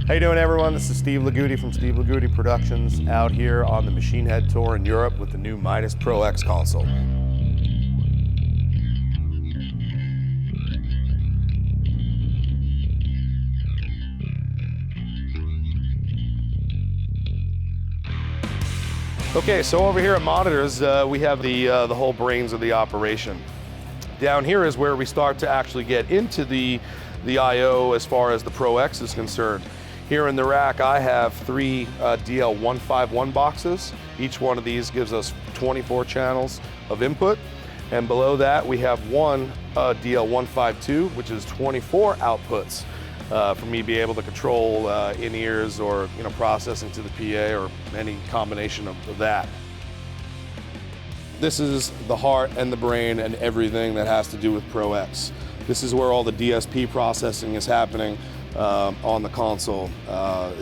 How you doing, everyone? This is Steve Lagudi from Steve Lagudi Productions, out here on the Machine Head Tour in Europe with the new Midas Pro X console. Okay, so over here at monitors, we have the whole brains of the operation. Down here is where we start to actually get into the I/O as far as the Pro X is concerned. Here in the rack, I have three DL151 boxes. Each one of these gives us 24 channels of input. And below that, we have one DL152, which is 24 outputs for me to be able to control in-ears or processing to the PA or any combination of that. This is the heart and the brain and everything that has to do with Pro X. This is where all the DSP processing is happening on the console.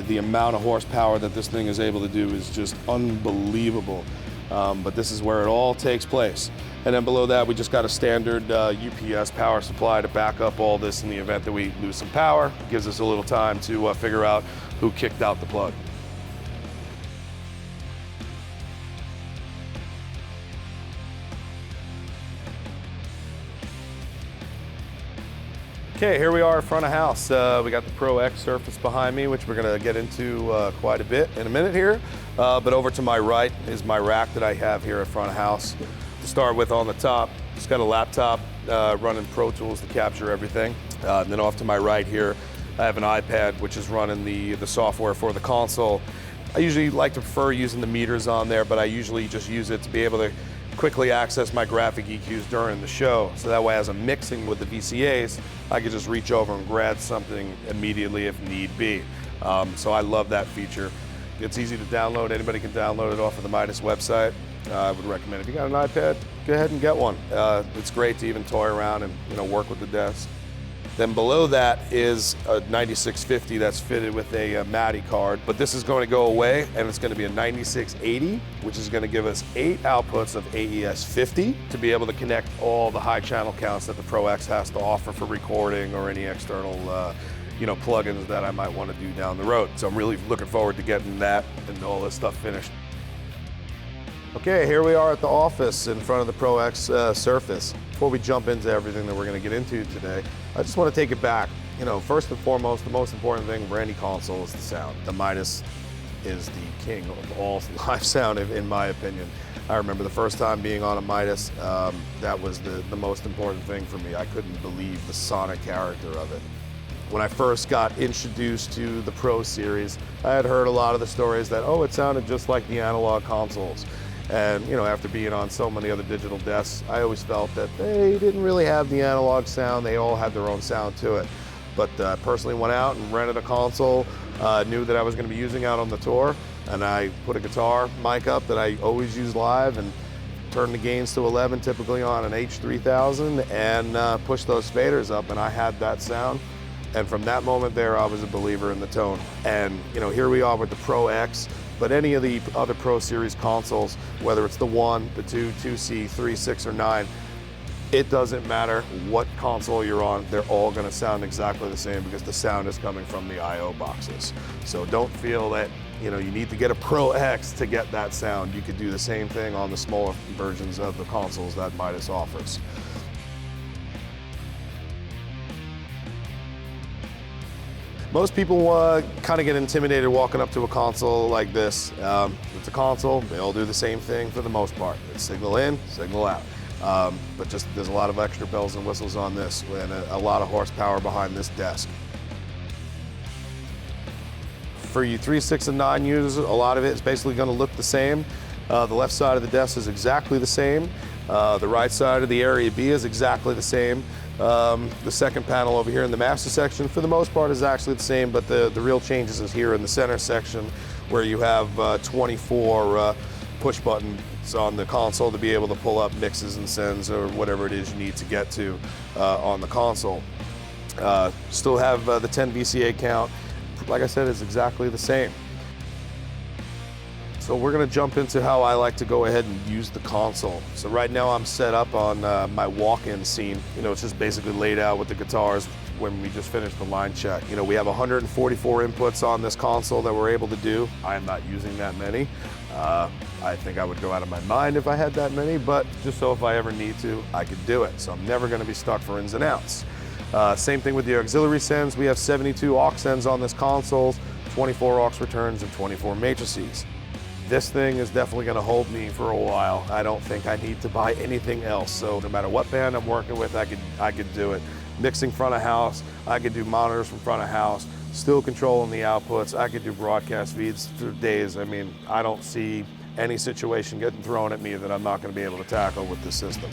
The amount of horsepower that this thing is able to do is just unbelievable. But this is where it all takes place. And then below that, we just got a standard UPS power supply to back up all this in the event that we lose some power. It gives us a little time to figure out who kicked out the plug. Okay, here we are in front of house. We got the Pro X surface behind me, which we're gonna get into quite a bit in a minute here. But over to my right is my rack that I have here at front of house. To start with, on the top, just got a laptop running Pro Tools to capture everything. And then off to my right here, I have an iPad, which is running the software for the console. I usually like to prefer using the meters on there, but I usually just use it to be able to quickly access my graphic EQs during the show. So that way, as I'm mixing with the VCAs, I can just reach over and grab something immediately if need be. So I love that feature. It's easy to download. Anybody can download it off of the Midas website. I would recommend, if you got an iPad, go ahead and get one. It's great to even toy around and work with the desk. Then below that is a 9650 that's fitted with a MADI card, but this is going to go away and it's going to be a 9680, which is going to give us 8 outputs of AES 50 to be able to connect all the high channel counts that the Pro X has to offer for recording or any external plugins that I might want to do down the road. So I'm really looking forward to getting that and all this stuff finished. Okay, here we are at the office in front of the Pro X Surface. Before we jump into everything that we're going to get into today, I just want to take it back. First and foremost, the most important thing for any console is the sound. The Midas is the king of all live sound, in my opinion. I remember the first time being on a Midas, that was the most important thing for me. I couldn't believe the sonic character of it. When I first got introduced to the Pro series, I had heard a lot of the stories that, oh, it sounded just like the analog consoles. And after being on so many other digital desks, I always felt that they didn't really have the analog sound. They all had their own sound to it. But I personally went out and rented a console, knew that I was going to be using out on the tour, and I put a guitar mic up that I always use live and turned the gains to 11, typically on an H3000, and pushed those faders up, and I had that sound. And from that moment there, I was a believer in the tone. And here we are with the Pro X. But any of the other Pro Series consoles, whether it's the 1, the 2, 2C, 3, 6, or 9, it doesn't matter what console you're on, they're all going to sound exactly the same because the sound is coming from the I/O boxes. So don't feel that you need to get a Pro X to get that sound. You could do the same thing on the smaller versions of the consoles that Midas offers. Most people kind of get intimidated walking up to a console like this. It's a console, they all do the same thing for the most part. It's signal in, signal out. But just there's a lot of extra bells and whistles on this and a lot of horsepower behind this desk. For you 3, 6, and 9 users, a lot of it is basically going to look the same. The left side of the desk is exactly the same. The right side of the area B is exactly the same. The second panel over here in the master section, for the most part, is actually the same, but the real changes is here in the center section, where you have 24 push buttons on the console to be able to pull up mixes and sends or whatever it is you need to get to on the console. Still have the 10 VCA count. Like I said, it's exactly the same. So we're gonna jump into how I like to go ahead and use the console. So right now I'm set up on my walk-in scene. You know, it's just basically laid out with the guitars when we just finished the line check. You know, we have 144 inputs on this console that we're able to do. I am not using that many. I think I would go out of my mind if I had that many, but just so if I ever need to, I could do it. So I'm never gonna be stuck for ins and outs. Same thing with the auxiliary sends. We have 72 aux sends on this console, 24 aux returns and 24 matrices. This thing is definitely gonna hold me for a while. I don't think I need to buy anything else. So no matter what band I'm working with, I could do it. Mixing front of house, I could do monitors from front of house, still controlling the outputs. I could do broadcast feeds for days. I mean, I don't see any situation getting thrown at me that I'm not gonna be able to tackle with this system.